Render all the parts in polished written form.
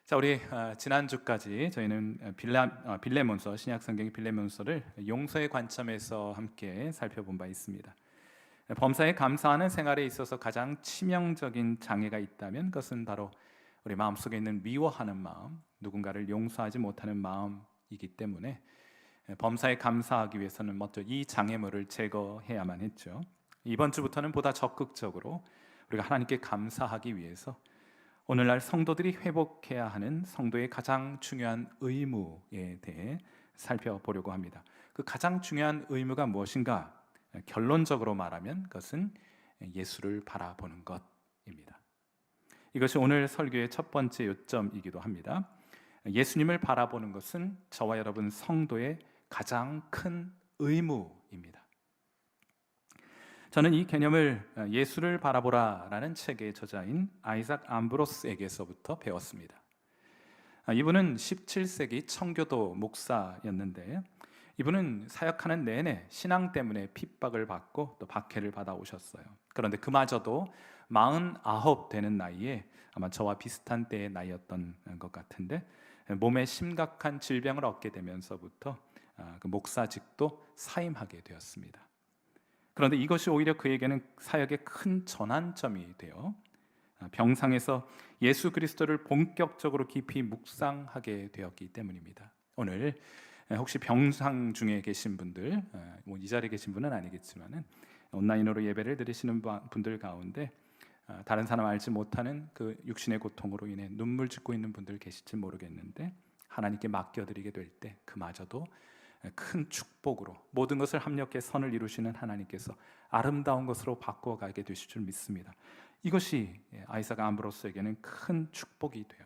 자, 우리 지난주까지 저희는 빌레몬서, 신약성경의 빌레몬서를 용서의 관점에서 함께 살펴본 바 있습니다. 범사에 감사하는 생활에 있어서 가장 치명적인 장애가 있다면 그것은 바로 우리 마음속에 있는 미워하는 마음, 누군가를 용서하지 못하는 마음이기 때문에 범사에 감사하기 위해서는 먼저 이 장애물을 제거해야만 했죠. 이번 주부터는 보다 적극적으로 우리가 하나님께 감사하기 위해서 오늘날 성도들이 회복해야 하는 성도의 가장 중요한 의무에 대해 살펴보려고 합니다. 그 가장 중요한 의무가 무엇인가? 결론적으로 말하면 그것은 예수를 바라보는 것입니다. 이것이 오늘 설교의 첫 번째 요점이기도 합니다. 예수님을 바라보는 것은 저와 여러분 성도의 가장 큰 의무입니다. 저는 이 개념을 예수를 바라보라라는 책의 저자인 아이작 암브로스에게서부터 배웠습니다. 이분은 17세기 청교도 목사였는데 이분은 사역하는 내내 신앙 때문에 핍박을 받고 또 박해를 받아오셨어요. 그런데 그마저도 49 되는 나이에 아마 저와 비슷한 때의 나이였던 것 같은데 몸에 심각한 질병을 얻게 되면서부터 그 목사직도 사임하게 되었습니다. 그런데 이것이 오히려 그에게는 사역의 큰 전환점이 되어 병상에서 예수 그리스도를 본격적으로 깊이 묵상하게 되었기 때문입니다. 오늘 혹시 병상 중에 계신 분들, 이 자리에 계신 분은 아니겠지만은 온라인으로 예배를 드리시는 분들 가운데 다른 사람 알지 못하는 그 육신의 고통으로 인해 눈물 짓고 있는 분들 계실지 모르겠는데 하나님께 맡겨드리게 될 때 그마저도 큰 축복으로 모든 것을 합력해 선을 이루시는 하나님께서 아름다운 것으로 바꿔가게 되실 줄 믿습니다. 이것이 아이작 암브로스에게는 큰 축복이 돼요.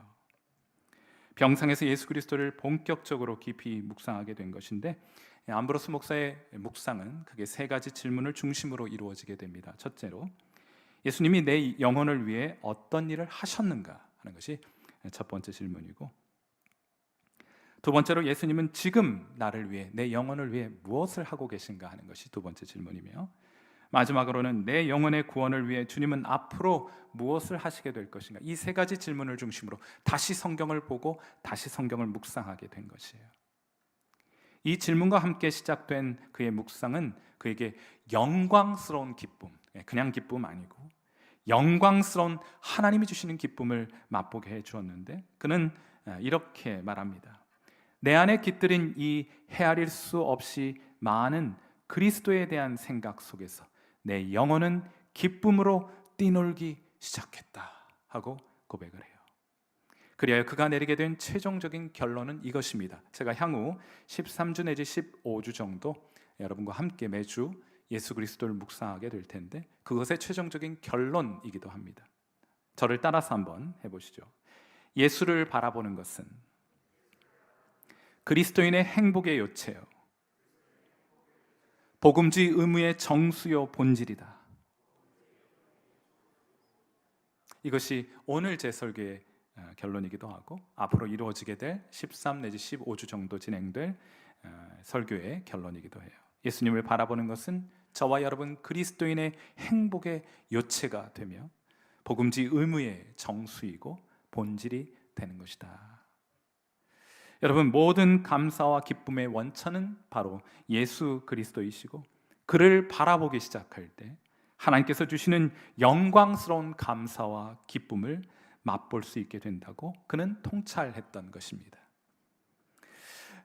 병상에서 예수 그리스도를 본격적으로 깊이 묵상하게 된 것인데 암브로스 목사의 묵상은 크게 세 가지 질문을 중심으로 이루어지게 됩니다. 첫째로 예수님이 내 영혼을 위해 어떤 일을 하셨는가 하는 것이 첫 번째 질문이고, 두 번째로 예수님은 지금 나를 위해, 내 영혼을 위해 무엇을 하고 계신가 하는 것이 두 번째 질문이며, 마지막으로는 내 영혼의 구원을 위해 주님은 앞으로 무엇을 하시게 될 것인가, 이 세 가지 질문을 중심으로 다시 성경을 보고 다시 성경을 묵상하게 된 것이에요. 이 질문과 함께 시작된 그의 묵상은 그에게 영광스러운 기쁨, 그냥 기쁨 아니고 영광스러운 하나님이 주시는 기쁨을 맛보게 해주었는데, 그는 이렇게 말합니다. 내 안에 깃들인 이 헤아릴 수 없이 많은 그리스도에 대한 생각 속에서 내 영혼은 기쁨으로 뛰놀기 시작했다 하고 고백을 해요. 그리하여 그가 내리게 된 최종적인 결론은 이것입니다. 제가 향후 13주 내지 15주 정도 여러분과 함께 매주 예수 그리스도를 묵상하게 될 텐데 그것의 최종적인 결론이기도 합니다. 저를 따라서 한번 해보시죠. 예수를 바라보는 것은 그리스도인의 행복의 요체요, 복음주의 의무의 정수요 본질이다. 이것이 오늘 제 설교의 결론이기도 하고 앞으로 이루어지게 될 13 내지 15주 정도 진행될 설교의 결론이기도 해요. 예수님을 바라보는 것은 저와 여러분 그리스도인의 행복의 요체가 되며 복음주의 의무의 정수이고 본질이 되는 것이다. 여러분, 모든 감사와 기쁨의 원천은 바로 예수 그리스도이시고 그를 바라보기 시작할 때 하나님께서 주시는 영광스러운 감사와 기쁨을 맛볼 수 있게 된다고 그는 통찰했던 것입니다.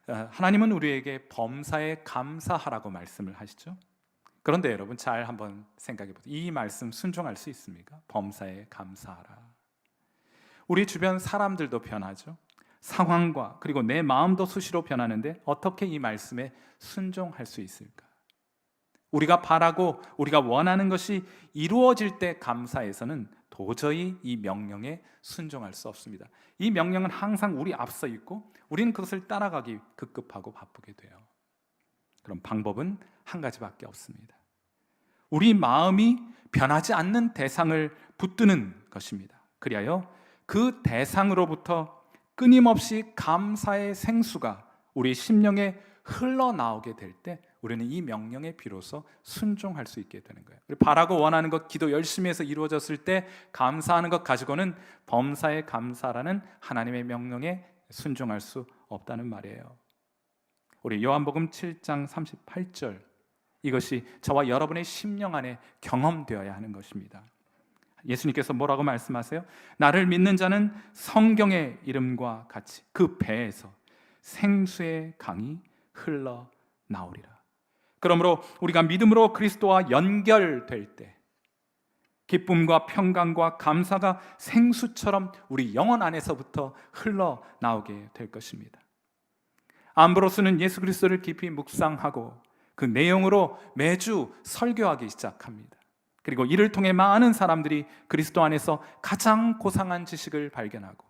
하나님은 우리에게 범사에 감사하라고 말씀을 하시죠. 그런데 여러분 잘 한번 생각해 보세요. 이 말씀 순종할 수 있습니까? 범사에 감사하라. 우리 주변 사람들도 변하죠. 상황과 그리고 내 마음도 수시로 변하는데 어떻게 이 말씀에 순종할 수 있을까? 우리가 바라고 우리가 원하는 것이 이루어질 때 감사해서는 도저히 이 명령에 순종할 수 없습니다. 이 명령은 항상 우리 앞서 있고 우리는 그것을 따라가기 급급하고 바쁘게 돼요. 그럼 방법은 한 가지밖에 없습니다. 우리 마음이 변하지 않는 대상을 붙드는 것입니다. 그리하여 그 대상으로부터 끊임없이 감사의 생수가 우리 심령에 흘러나오게 될 때 우리는 이 명령에 비로소 순종할 수 있게 되는 거예요. 우리 바라고 원하는 것, 기도 열심히 해서 이루어졌을 때 감사하는 것 가지고는 범사에 감사라는 하나님의 명령에 순종할 수 없다는 말이에요. 우리 요한복음 7장 38절, 이것이 저와 여러분의 심령 안에 경험되어야 하는 것입니다. 예수님께서 뭐라고 말씀하세요? 나를 믿는 자는 성경의 이름과 같이 그 배에서 생수의 강이 흘러나오리라. 그러므로 우리가 믿음으로 그리스도와 연결될 때 기쁨과 평강과 감사가 생수처럼 우리 영혼 안에서부터 흘러나오게 될 것입니다. 암브로스는 예수 그리스도를 깊이 묵상하고 그 내용으로 매주 설교하기 시작합니다. 그리고 이를 통해 많은 사람들이 그리스도 안에서 가장 고상한 지식을 발견하고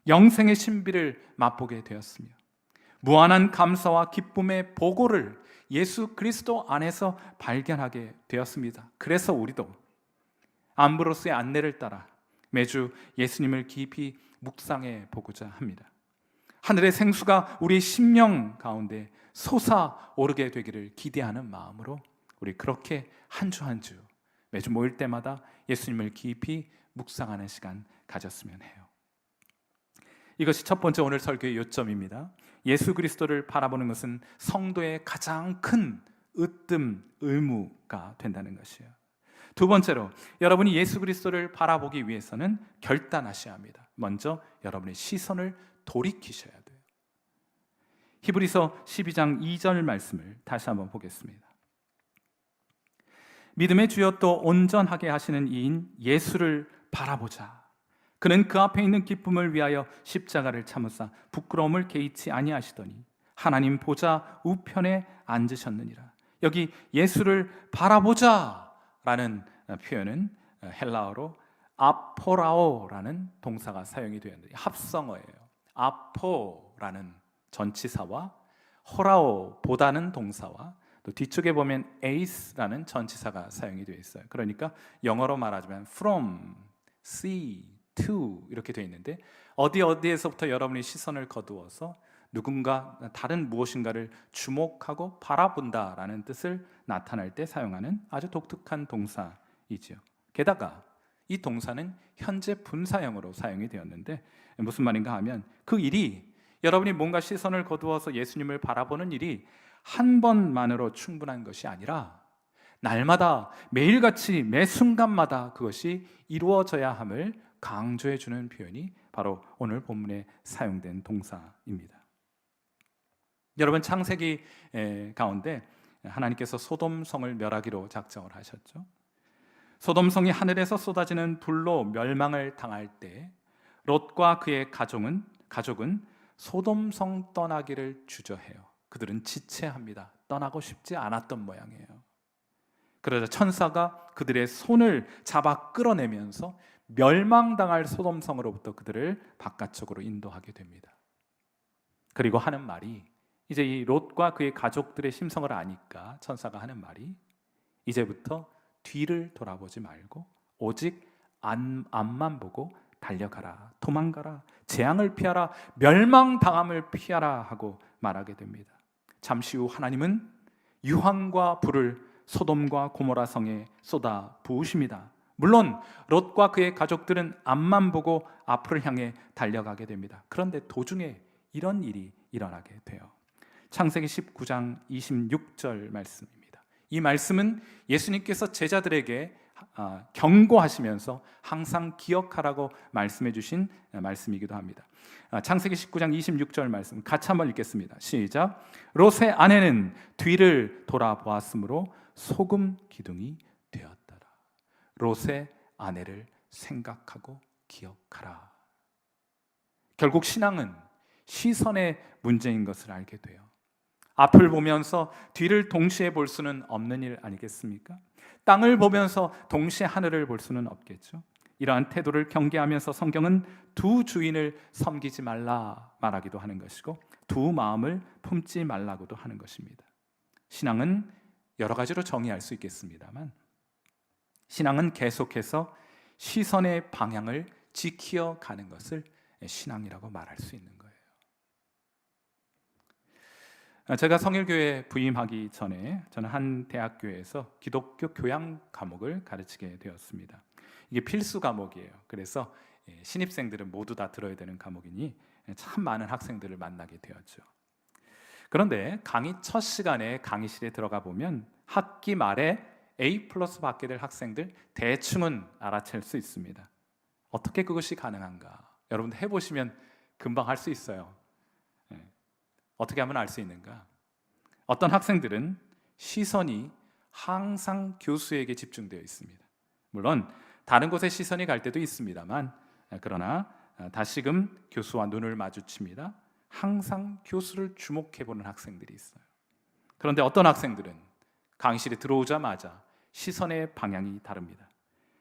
영생의 신비를 맛보게 되었으며 무한한 감사와 기쁨의 보고를 예수 그리스도 안에서 발견하게 되었습니다. 그래서 우리도 암브로스의 안내를 따라 매주 예수님을 깊이 묵상해 보고자 합니다. 하늘의 생수가 우리의 심령 가운데 솟아오르게 되기를 기대하는 마음으로 우리 그렇게 한 주 한 주 매주 모일 때마다 예수님을 깊이 묵상하는 시간 가졌으면 해요. 이것이 첫 번째 오늘 설교의 요점입니다. 예수 그리스도를 바라보는 것은 성도의 가장 큰 으뜸, 의무가 된다는 것이에요. 두 번째로 여러분이 예수 그리스도를 바라보기 위해서는 결단하셔야 합니다. 먼저 여러분의 시선을 돌이키셔야 돼요. 히브리서 12장 2절 말씀을 다시 한번 보겠습니다. 믿음의 주여 또 온전하게 하시는 이인 예수를 바라보자. 그는 그 앞에 있는 기쁨을 위하여 십자가를 참으사 부끄러움을 개의치 아니하시더니 하나님 보좌 우편에 앉으셨느니라. 여기 예수를 바라보자라는 표현은 헬라어로 아포라오라는 동사가 사용이 되었는데 합성어예요. 아포라는 전치사와 호라오 보다는 동사와 또 뒤쪽에 보면 에이스라는 전치사가 사용이 되어 있어요. 그러니까 영어로 말하자면 from, see, to 이렇게 되어 있는데 어디에서부터 여러분이 시선을 거두어서 누군가 다른 무엇인가를 주목하고 바라본다라는 뜻을 나타낼 때 사용하는 아주 독특한 동사이죠. 게다가 이 동사는 현재 분사형으로 사용이 되었는데 무슨 말인가 하면 그 일이 여러분이 뭔가 시선을 거두어서 예수님을 바라보는 일이 한 번만으로 충분한 것이 아니라 날마다 매일같이 매 순간마다 그것이 이루어져야 함을 강조해 주는 표현이 바로 오늘 본문에 사용된 동사입니다. 여러분 창세기 가운데 하나님께서 소돔성을 멸하기로 작정을 하셨죠. 소돔성이 하늘에서 쏟아지는 불로 멸망을 당할 때 롯과 그의 가족은 소돔성 떠나기를 주저해요. 그들은 지체합니다. 떠나고 싶지 않았던 모양이에요. 그러자 천사가 그들의 손을 잡아 끌어내면서 멸망당할 소돔성으로부터 그들을 바깥쪽으로 인도하게 됩니다. 그리고 하는 말이 이제 이 롯과 그의 가족들의 심성을 아니까 천사가 하는 말이 이제부터 뒤를 돌아보지 말고 오직 앞만 보고 달려가라, 도망가라, 재앙을 피하라, 멸망당함을 피하라 하고 말하게 됩니다. 잠시 후 하나님은 유황과 불을 소돔과 고모라 성에 쏟아 부으십니다. 물론 롯과 그의 가족들은 앞만 보고 앞을 향해 달려가게 됩니다. 그런데 도중에 이런 일이 일어나게 돼요. 창세기 19장 26절 말씀입니다. 이 말씀은 예수님께서 제자들에게 경고하시면서 항상 기억하라고 말씀해 주신 말씀이기도 합니다. 창세기 19장 26절 말씀 같이 한번 읽겠습니다. 시작. 롯의 아내는 뒤를 돌아보았으므로 소금 기둥이 되었더라. 롯의 아내를 생각하고 기억하라. 결국 신앙은 시선의 문제인 것을 알게 돼요. 앞을 보면서 뒤를 동시에 볼 수는 없는 일 아니겠습니까? 땅을 보면서 동시에 하늘을 볼 수는 없겠죠. 이러한 태도를 경계하면서 성경은 두 주인을 섬기지 말라 말하기도 하는 것이고 두 마음을 품지 말라고도 하는 것입니다. 신앙은 여러 가지로 정의할 수 있겠습니다만 신앙은 계속해서 시선의 방향을 지키어 가는 것을 신앙이라고 말할 수 있는 거예요. 제가 성일교회 부임하기 전에 저는 한 대학교에서 기독교 교양 과목을 가르치게 되었습니다. 이게 필수 과목이에요. 그래서 신입생들은 모두 다 들어야 되는 과목이니 참 많은 학생들을 만나게 되었죠. 그런데 강의 첫 시간에 강의실에 들어가 보면 학기 말에 A+ 받게 될 학생들 대충은 알아챌 수 있습니다. 어떻게 그것이 가능한가? 여러분들 해보시면 금방 할 수 있어요. 어떻게 하면 알 수 있는가? 어떤 학생들은 시선이 항상 교수에게 집중되어 있습니다. 물론 다른 곳에 시선이 갈 때도 있습니다만, 그러나 다시금 교수와 눈을 마주칩니다. 항상 교수를 주목해보는 학생들이 있어요. 그런데 어떤 학생들은 강의실에 들어오자마자 시선의 방향이 다릅니다.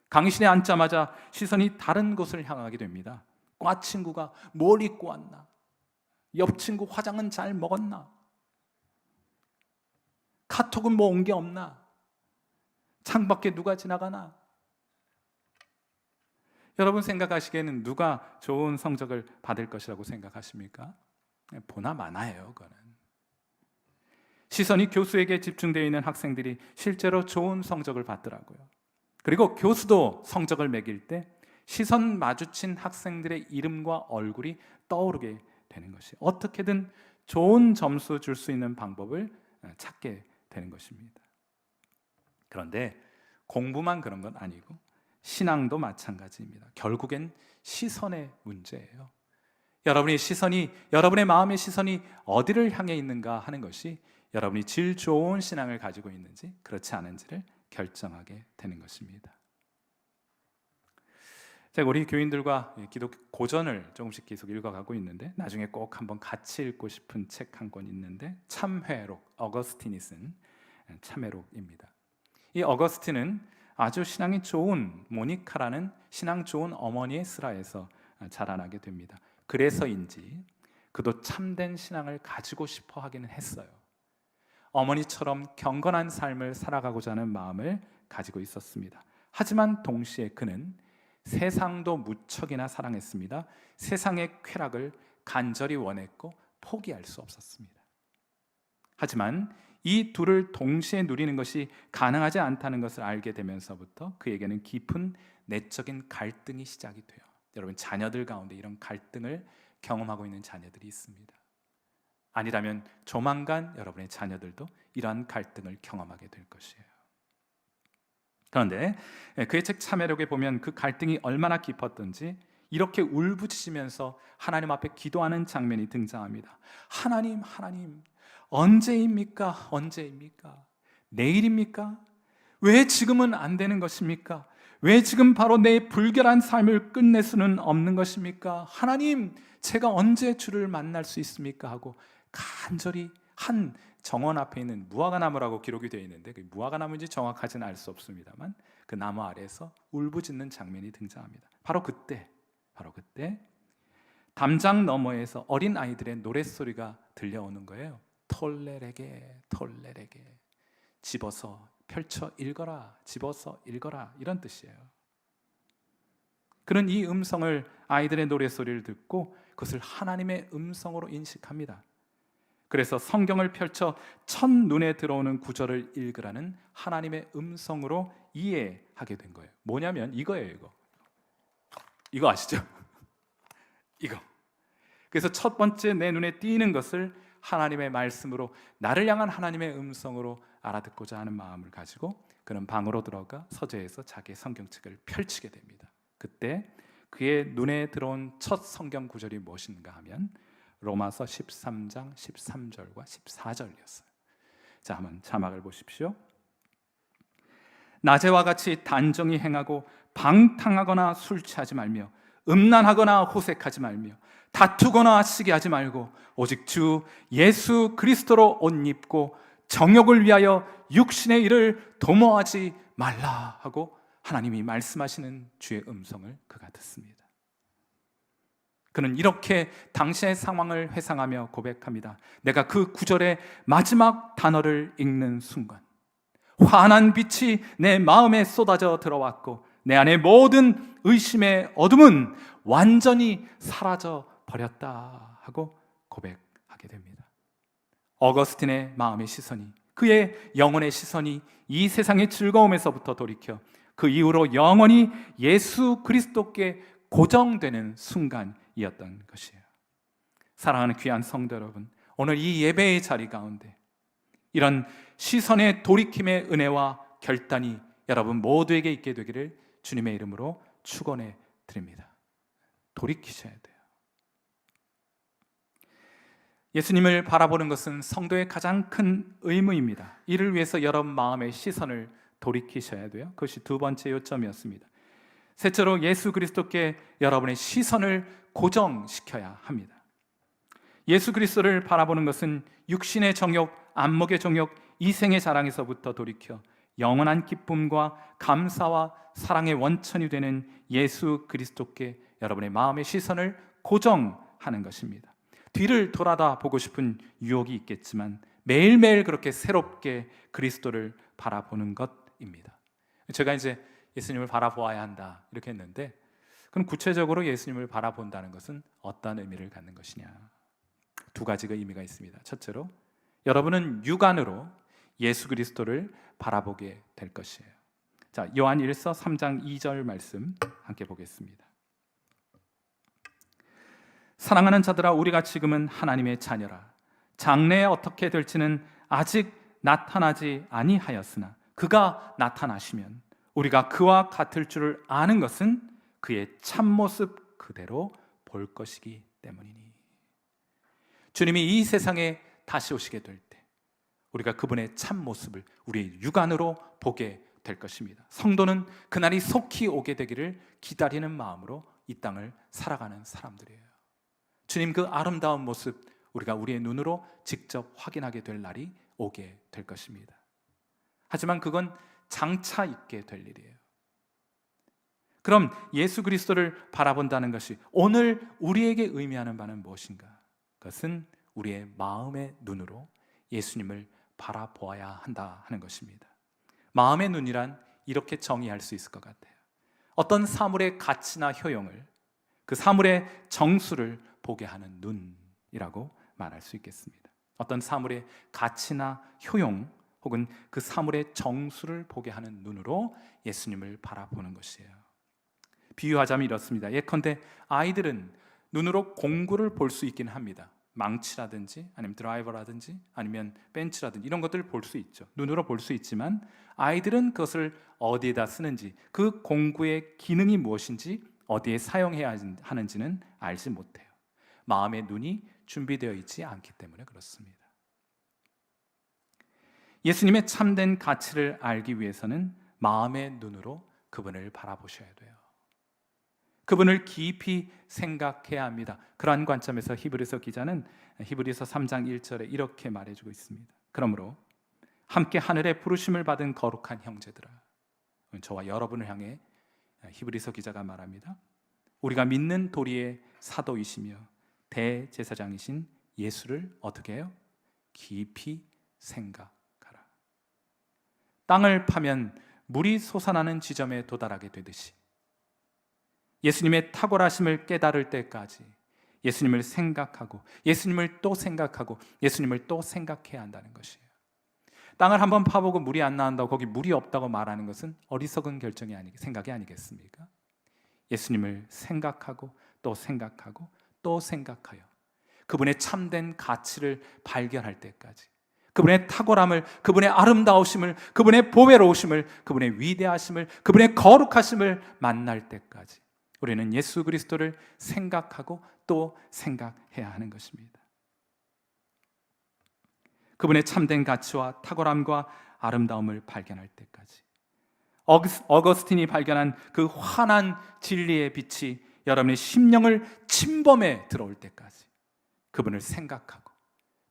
강의실에 앉자마자 시선이 다른 곳을 향하게 됩니다. 과 친구가 뭘 입고 왔나? 옆 친구 화장은 잘 먹었나? 카톡은 뭐 온 게 없나? 창밖에 누가 지나가나? 여러분 생각하시기에는 누가 좋은 성적을 받을 것이라고 생각하십니까? 보나 마나예요, 그거는. 시선이 교수에게 집중되어 있는 학생들이 실제로 좋은 성적을 받더라고요. 그리고 교수도 성적을 매길 때 시선 마주친 학생들의 이름과 얼굴이 떠오르게 되는 것이, 어떻게든 좋은 점수 줄 수 있는 방법을 찾게 되는 것입니다. 그런데 공부만 그런 건 아니고 신앙도 마찬가지입니다. 결국엔 시선의 문제예요. 여러분의 마음의 시선이 어디를 향해 있는가 하는 것이 여러분이 질 좋은 신앙을 가지고 있는지 그렇지 않은지를 결정하게 되는 것입니다. 제가 우리 교인들과 기독교 고전을 조금씩 계속 읽어가고 있는데, 나중에 꼭 한번 같이 읽고 싶은 책 한 권 있는데, 참회록, 어거스틴이 쓴 참회록입니다. 이 어거스틴은 아주 신앙이 좋은 모니카라는 신앙 좋은 어머니의 슬하에서 자라나게 됩니다. 그래서인지 그도 참된 신앙을 가지고 싶어 하기는 했어요. 어머니처럼 경건한 삶을 살아가고자 하는 마음을 가지고 있었습니다. 하지만 동시에 그는 세상도 무척이나 사랑했습니다. 세상의 쾌락을 간절히 원했고 포기할 수 없었습니다. 하지만 이 둘을 동시에 누리는 것이 가능하지 않다는 것을 알게 되면서부터 그에게는 깊은 내적인 갈등이 시작이 돼요. 여러분, 자녀들 가운데 이런 갈등을 경험하고 있는 자녀들이 있습니다. 아니라면 조만간 여러분의 자녀들도 이러한 갈등을 경험하게 될 것이에요. 그런데 그의 책 참회록에 보면 그 갈등이 얼마나 깊었던지 이렇게 울부짖으면서 하나님 앞에 기도하는 장면이 등장합니다. 하나님, 언제입니까? 내일입니까? 왜 지금은 안 되는 것입니까? 왜 지금 바로 내 불결한 삶을 끝낼 수는 없는 것입니까? 하나님, 제가 언제 주를 만날 수 있습니까? 하고 간절히 한 정원 앞에 있는 무화과나무라고 기록이 되어 있는데, 그 무화과나무인지 정확하지는 알 수 없습니다만 그 나무 아래에서 울부짖는 장면이 등장합니다. 바로 그때 담장 너머에서 어린 아이들의 노랫소리가 들려오는 거예요. 톨레레게 집어서 펼쳐 읽어라, 집어서 읽어라, 이런 뜻이에요. 그는 이 음성을, 아이들의 노랫소리를 듣고 그것을 하나님의 음성으로 인식합니다. 그래서 성경을 펼쳐 첫눈에 들어오는 구절을 읽으라는 하나님의 음성으로 이해하게 된 거예요. 뭐냐면 이거예요. 이거 아시죠? 이거. 그래서 첫 번째 내 눈에 띄는 것을 하나님의 말씀으로, 나를 향한 하나님의 음성으로 알아듣고자 하는 마음을 가지고 그는 방으로 들어가 서재에서 자기의 성경책을 펼치게 됩니다. 그때 그의 눈에 들어온 첫 성경 구절이 무엇인가 하면 로마서 13장 13절과 14절이었어요. 자, 한번 자막을 보십시오. 낮에와 같이 단정히 행하고 방탕하거나 술 취하지 말며 음란하거나 호색하지 말며 다투거나 시기하지 말고 오직 주 예수 그리스도로 옷 입고 정욕을 위하여 육신의 일을 도모하지 말라 하고 하나님이 말씀하시는 주의 음성을 그가 듣습니다. 그는 이렇게 당시의 상황을 회상하며 고백합니다. 내가 그 구절의 마지막 단어를 읽는 순간 환한 빛이 내 마음에 쏟아져 들어왔고 내 안에 모든 의심의 어둠은 완전히 사라져 버렸다 하고 고백하게 됩니다. 어거스틴의 마음의 시선이, 그의 영혼의 시선이 이 세상의 즐거움에서부터 돌이켜 그 이후로 영원히 예수 그리스도께 고정되는 순간이었던 것이에요. 사랑하는 귀한 성도 여러분, 오늘 이 예배의 자리 가운데 이런 시선의 돌이킴의 은혜와 결단이 여러분 모두에게 있게 되기를 주님의 이름으로 축원해 드립니다. 돌이키셔야 돼요. 예수님을 바라보는 것은 성도의 가장 큰 의무입니다. 이를 위해서 여러분 마음의 시선을 돌이키셔야 돼요. 그것이 두 번째 요점이었습니다. 셋째로 예수 그리스도께 여러분의 시선을 고정시켜야 합니다. 예수 그리스도를 바라보는 것은 육신의 정욕, 안목의 정욕, 이생의 자랑에서부터 돌이켜 영원한 기쁨과 감사와 사랑의 원천이 되는 예수 그리스도께 여러분의 마음의 시선을 고정하는 것입니다. 뒤를 돌아다 보고 싶은 유혹이 있겠지만 매일매일 그렇게 새롭게 그리스도를 바라보는 것입니다. 제가 이제 예수님을 바라보아야 한다 이렇게 했는데, 그럼 구체적으로 예수님을 바라본다는 것은 어떤 의미를 갖는 것이냐? 두 가지가 의미가 있습니다. 첫째로 여러분은 육안으로 예수 그리스도를 바라보게 될 것이에요. 자, 요한 1서 3장 2절 말씀 함께 보겠습니다. 사랑하는 자들아, 우리가 지금은 하나님의 자녀라. 장래에 어떻게 될지는 아직 나타나지 아니하였으나 그가 나타나시면 우리가 그와 같을 줄을 아는 것은 그의 참모습 그대로 볼 것이기 때문이니. 주님이 이 세상에 다시 오시게 될 때 우리가 그분의 참모습을 우리의 육안으로 보게 될 것입니다. 성도는 그날이 속히 오게 되기를 기다리는 마음으로 이 땅을 살아가는 사람들이에요. 주님 그 아름다운 모습 우리가 우리의 눈으로 직접 확인하게 될 날이 오게 될 것입니다. 하지만 그건 장차 있게 될 일이에요. 그럼 예수 그리스도를 바라본다는 것이 오늘 우리에게 의미하는 바는 무엇인가? 그것은 우리의 마음의 눈으로 예수님을 바라보아야 한다 하는 것입니다. 마음의 눈이란 이렇게 정의할 수 있을 것 같아요. 어떤 사물의 가치나 효용을, 그 사물의 정수를 보게 하는 눈이라고 말할 수 있겠습니다. 어떤 사물의 가치나 효용 혹은 그 사물의 정수를 보게 하는 눈으로 예수님을 바라보는 것이에요. 비유하자면 이렇습니다. 예컨대 아이들은 눈으로 공구를 볼 수 있긴 합니다. 망치라든지 아니면 드라이버라든지 아니면 벤치라든지 이런 것들을 볼 수 있죠. 눈으로 볼 수 있지만 아이들은 그것을 어디에다 쓰는지, 그 공구의 기능이 무엇인지, 어디에 사용해야 하는지는 알지 못해요. 마음의 눈이 준비되어 있지 않기 때문에 그렇습니다. 예수님의 참된 가치를 알기 위해서는 마음의 눈으로 그분을 바라보셔야 돼요. 그분을 깊이 생각해야 합니다. 그러한 관점에서 히브리서 기자는 히브리서 3장 1절에 이렇게 말해주고 있습니다. 그러므로 함께 하늘의 부르심을 받은 거룩한 형제들아, 저와 여러분을 향해 히브리서 기자가 말합니다. 우리가 믿는 도리의 사도이시며 대제사장이신 예수를 어떻게 해요? 깊이 생각하라. 땅을 파면 물이 솟아나는 지점에 도달하게 되듯이 예수님의 탁월하심을 깨달을 때까지 예수님을 생각하고 예수님을 또 생각하고 예수님을 또 생각해야 한다는 것이에요. 땅을 한번 파보고 물이 안 나온다고 거기 물이 없다고 말하는 것은 어리석은 생각이 아니겠습니까? 예수님을 생각하고 또 생각하고 또 생각하여 그분의 참된 가치를 발견할 때까지, 그분의 탁월함을, 그분의 아름다우심을, 그분의 보배로우심을, 그분의 위대하심을, 그분의 거룩하심을 만날 때까지 우리는 예수 그리스도를 생각하고 또 생각해야 하는 것입니다. 그분의 참된 가치와 탁월함과 아름다움을 발견할 때까지, 어거스틴이 발견한 그 환한 진리의 빛이 여러분의 심령을 침범해 들어올 때까지 그분을 생각하고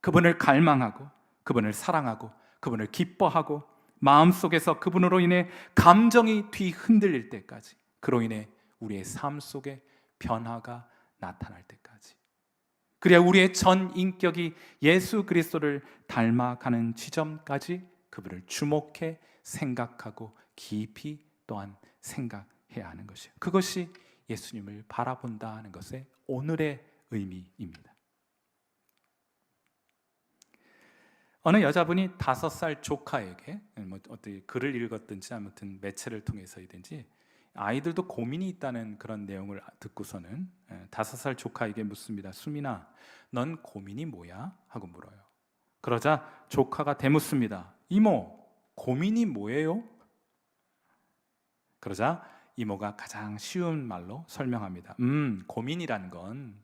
그분을 갈망하고 그분을 사랑하고 그분을 기뻐하고 마음속에서 그분으로 인해 감정이 뒤흔들릴 때까지, 그로 인해 우리의 삶 속에 변화가 나타날 때까지, 그래야 우리의 전 인격이 예수 그리스도를 닮아가는 지점까지 그분을 주목해 생각하고 깊이 또한 생각해야 하는 것이에요. 그것이 예수님을 바라본다는 것의 오늘의 의미입니다. 어느 여자분이 5살 조카에게 뭐 어떻게 글을 읽었든지 아무튼 매체를 통해서이든지 아이들도 고민이 있다는 그런 내용을 듣고서는 5살 조카에게 묻습니다. 수민아, 넌 고민이 뭐야? 하고 물어요. 그러자 조카가 되묻습니다. 이모, 고민이 뭐예요? 그러자 이모가 가장 쉬운 말로 설명합니다. 고민이란 건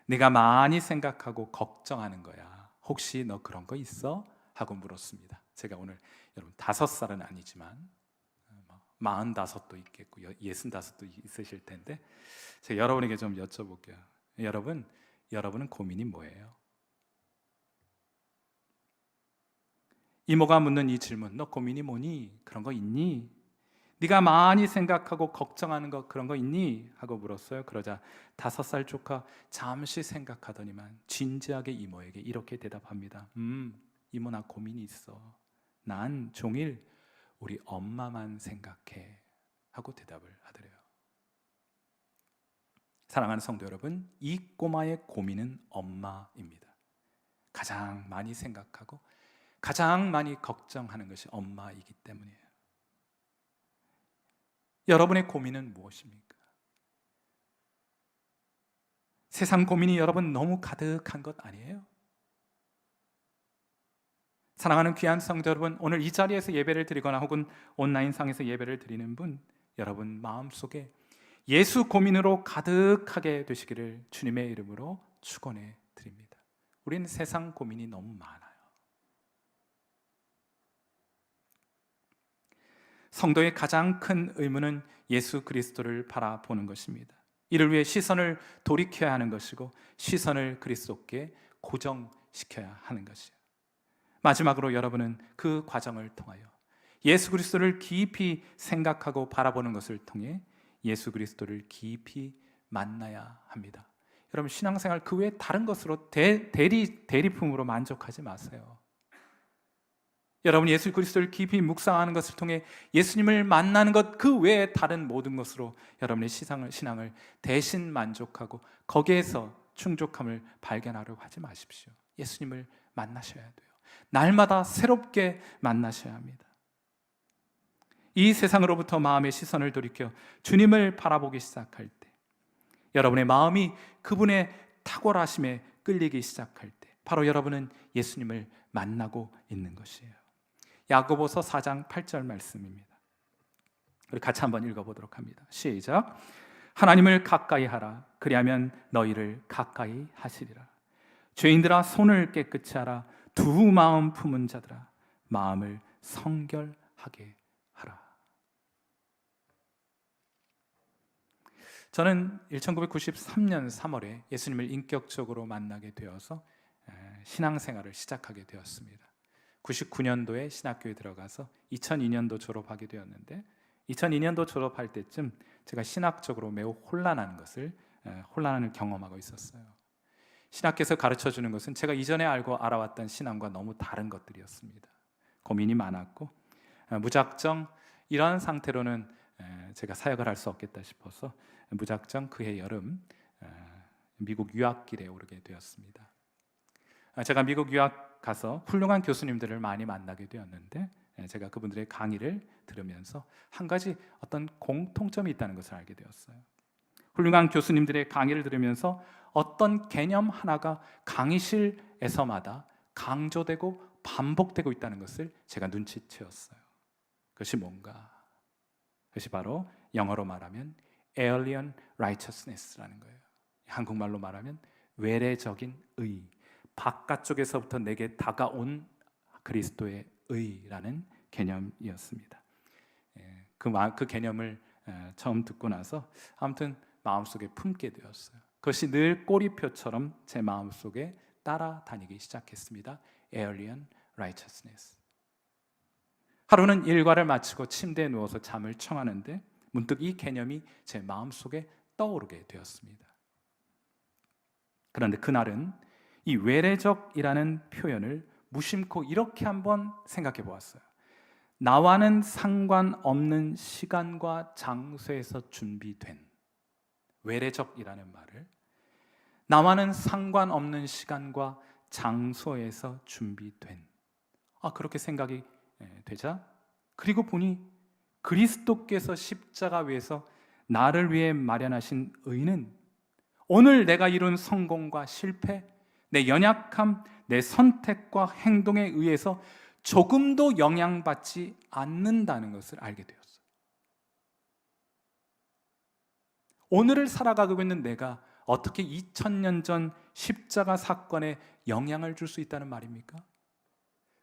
네가 많이 생각하고 걱정하는 거야. 혹시 너 그런 거 있어? 하고 물었습니다. 제가 오늘 여러분 5살은 아니지만 45도 있겠고 65도 있으실 텐데 제가 여러분에게 좀 여쭤볼게요. 여러분은 고민이 뭐예요? 이모가 묻는 이 질문, 너 고민이 뭐니? 그런 거 있니? 네가 많이 생각하고 걱정하는 거 그런 거 있니? 하고 물었어요. 그러자 5살 조카 잠시 생각하더니만 진지하게 이모에게 이렇게 대답합니다. 이모 나 고민이 있어. 난 종일 우리 엄마만 생각해. 하고 대답을 하더래요. 사랑하는 성도 여러분, 이 꼬마의 고민은 엄마입니다. 가장 많이 생각하고 가장 많이 걱정하는 것이 엄마이기 때문이에요. 여러분의 고민은 무엇입니까? 세상 고민이 여러분 너무 가득한 것 아니에요? 사랑하는 귀한 성도 여러분, 오늘 이 자리에서 예배를 드리거나 혹은 온라인상에서 예배를 드리는 분, 여러분 마음속에 예수 고민으로 가득하게 되시기를 주님의 이름으로 축원해 드립니다. 우리는 세상 고민이 너무 많아요. 성도의 가장 큰 의무는 예수 그리스도를 바라보는 것입니다. 이를 위해 시선을 돌이켜야 하는 것이고 시선을 그리스도께 고정시켜야 하는 것이에요. 마지막으로 여러분은 그 과정을 통하여 예수 그리스도를 깊이 생각하고 바라보는 것을 통해 예수 그리스도를 깊이 만나야 합니다. 여러분 신앙생활 그 외에 다른 것으로 대리품으로 만족하지 마세요. 여러분 예수 그리스도를 깊이 묵상하는 것을 통해 예수님을 만나는 것 그 외에 다른 모든 것으로 여러분의 신앙을 대신 만족하고 거기에서 충족함을 발견하려고 하지 마십시오. 예수님을 만나셔야 돼요. 날마다 새롭게 만나셔야 합니다. 이 세상으로부터 마음의 시선을 돌이켜 주님을 바라보기 시작할 때 여러분의 마음이 그분의 탁월하심에 끌리기 시작할 때 바로 여러분은 예수님을 만나고 있는 것이에요. 야고보서 4장 8절 말씀입니다. 우리 같이 한번 읽어보도록 합니다. 시작. 하나님을 가까이 하라. 그리하면 너희를 가까이 하시리라. 죄인들아 손을 깨끗이 하라. 두 마음 품은 자들아 마음을 성결하게 하라. 저는 1993년 3월에 예수님을 인격적으로 만나게 되어서 신앙생활을 시작하게 되었습니다. 99년도에 신학교에 들어가서 2002년도 졸업하게 되었는데 2002년도 졸업할 때쯤 제가 신학적으로 매우 혼란을 경험하고 있었어요. 신학교에서 가르쳐주는 것은 제가 이전에 알고 알아왔던 신앙과 너무 다른 것들이었습니다. 고민이 많았고 무작정 이러한 상태로는 제가 사역을 할 수 없겠다 싶어서 무작정 그해 여름 미국 유학길에 오르게 되었습니다. 제가 미국 유학 가서 훌륭한 교수님들을 많이 만나게 되었는데 제가 그분들의 강의를 들으면서 한 가지 어떤 공통점이 있다는 것을 알게 되었어요. 훌륭한 교수님들의 강의를 들으면서 어떤 개념 하나가 강의실에서마다 강조되고 반복되고 있다는 것을 제가 눈치채었어요. 그것이 뭔가? 그것이 바로 영어로 말하면 alien righteousness라는 거예요. 한국말로 말하면 외래적인 의, 바깥쪽에서부터 내게 다가온 그리스도의 의라는 개념이었습니다. 그 개념을 처음 듣고 나서 아무튼 마음속에 품게 되었어요. 그것이 늘 꼬리표처럼 제 마음속에 따라다니기 시작했습니다. alien righteousness. 하루는 일과를 마치고 침대에 누워서 잠을 청하는데 문득 이 개념이 제 마음속에 떠오르게 되었습니다. 그런데 그날은 이 외래적이라는 표현을 무심코 이렇게 한번 생각해 보았어요. 나와는 상관없는 시간과 장소에서 준비된 외래적이라는 말을 나와는 상관없는 시간과 장소에서 준비된 그렇게 생각이 되자, 그리고 보니 그리스도께서 십자가 위에서 나를 위해 마련하신 의는 오늘 내가 이룬 성공과 실패, 내 연약함, 내 선택과 행동에 의해서 조금도 영향받지 않는다는 것을 알게 되었어요. 오늘을 살아가고 있는 내가 어떻게 2000년 전 십자가 사건에 영향을 줄 수 있다는 말입니까?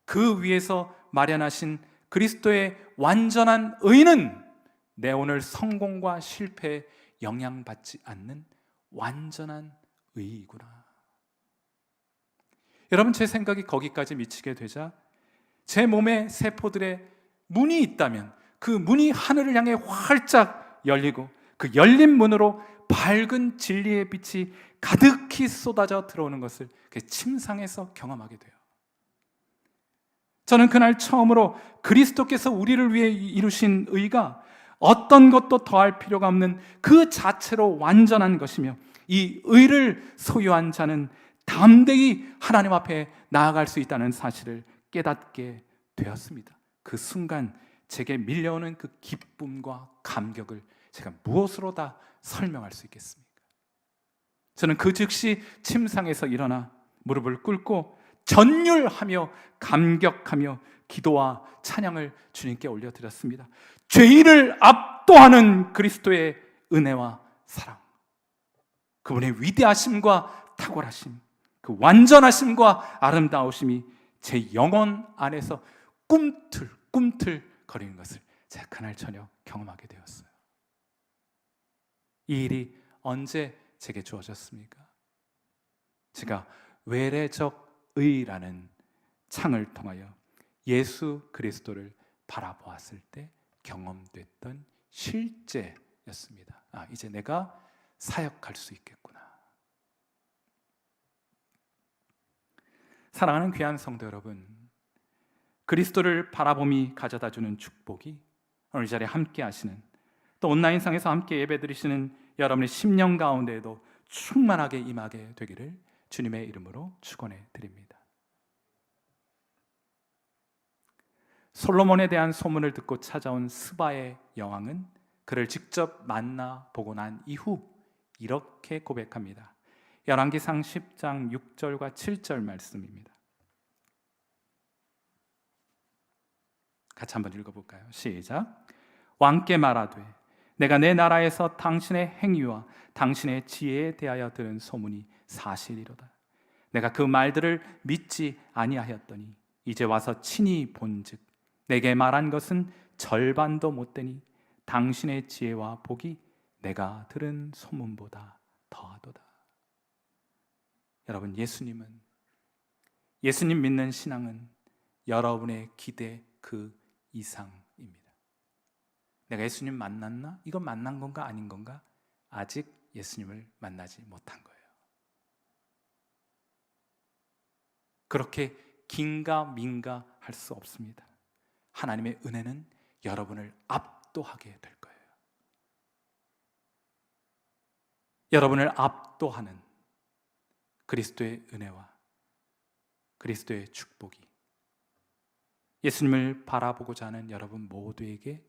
그 위에서 마련하신 그리스도의 완전한 의는 내 오늘 성공과 실패에 영향받지 않는 완전한 의이구나. 여러분, 제 생각이 거기까지 미치게 되자 제 몸의 세포들의 문이 있다면 그 문이 하늘을 향해 활짝 열리고 그 열린 문으로 밝은 진리의 빛이 가득히 쏟아져 들어오는 것을 침상에서 경험하게 돼요. 저는 그날 처음으로 그리스도께서 우리를 위해 이루신 의가 어떤 것도 더할 필요가 없는 그 자체로 완전한 것이며, 이 의를 소유한 자는 담대히 하나님 앞에 나아갈 수 있다는 사실을 깨닫게 되었습니다. 그 순간 제게 밀려오는 그 기쁨과 감격을 제가 무엇으로 다 설명할 수 있겠습니까? 저는 그 즉시 침상에서 일어나 무릎을 꿇고 전율하며 감격하며 기도와 찬양을 주님께 올려드렸습니다. 죄인을 압도하는 그리스도의 은혜와 사랑, 그분의 위대하심과 탁월하심, 그 완전하심과 아름다우심이 제 영혼 안에서 꿈틀꿈틀 거리는 것을 제가 그날 저녁 경험하게 되었어요. 이 일이 언제 제게 주어졌습니까? 제가 외래적 의라는 창을 통하여 예수 그리스도를 바라보았을 때 경험됐던 실제였습니다. 이제 내가 사역할 수 있겠구나. 사랑하는 귀한 성도 여러분, 그리스도를 바라봄이 가져다주는 축복이 오늘 이 자리에 함께 하시는, 또 온라인상에서 함께 예배드리시는 여러분의 심령 가운데에도 충만하게 임하게 되기를 주님의 이름으로 축원해 드립니다. 솔로몬에 대한 소문을 듣고 찾아온 스바의 여왕은 그를 직접 만나 보고 난 이후 이렇게 고백합니다. 열왕기상 10장 6절과 7절 말씀입니다. 같이 한번 읽어볼까요? 시작. 왕께 말하되 내가 내 나라에서 당신의 행위와 당신의 지혜에 대하여 들은 소문이 사실이로다. 내가 그 말들을 믿지 아니하였더니 이제 와서 친히 본즉 내게 말한 것은 절반도 못되니 당신의 지혜와 복이 내가 들은 소문보다 더하도다. 여러분, 예수님 믿는 신앙은 여러분의 기대 그 이상입니다. 내가 예수님 만났나? 이건 만난 건가 아닌 건가? 아직 예수님을 만나지 못한 거예요. 그렇게 긴가 민가 할 수 없습니다. 하나님의 은혜는 여러분을 압도하게 될 거예요. 여러분을 압도하는 그리스도의 은혜와 그리스도의 축복이 예수님을 바라보고자 하는 여러분 모두에게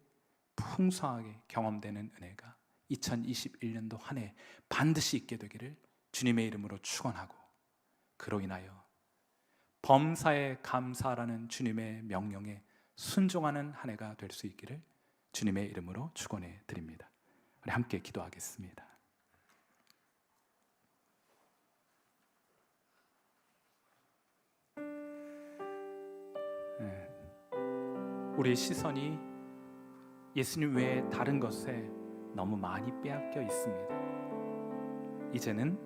풍성하게 경험되는 은혜가 2021년도 한 해 반드시 있게 되기를 주님의 이름으로 축원하고, 그로 인하여 범사에 감사라는 주님의 명령에 순종하는 한 해가 될 수 있기를 주님의 이름으로 축원해 드립니다. 우리 함께 기도하겠습니다. 우리의 시선이 예수님 외에 다른 것에 너무 많이 빼앗겨 있습니다. 이제는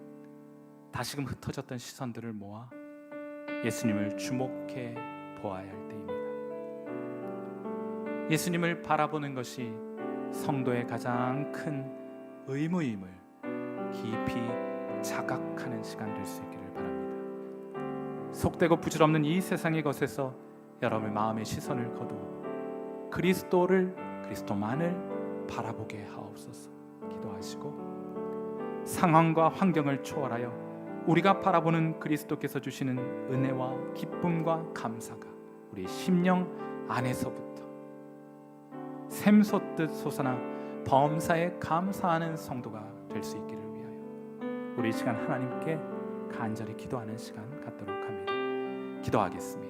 다시금 흩어졌던 시선들을 모아 예수님을 주목해 보아야 할 때입니다. 예수님을 바라보는 것이 성도의 가장 큰 의무임을 깊이 자각하는 시간 될 수 있기를 바랍니다. 속되고 부질없는 이 세상의 것에서 여러분의 마음의 시선을 거두어 그리스도만을 바라보게 하옵소서. 기도하시고, 상황과 환경을 초월하여 우리가 바라보는 그리스도께서 주시는 은혜와 기쁨과 감사가 우리 우리 심령 안에서부터 샘솟듯 솟아나 범사에 감사하는 성도가 될 수 있기를 위하여 우리 이 시간 하나님께 간절히 기도하는 시간 갖도록 합니다. 기도하겠습니다.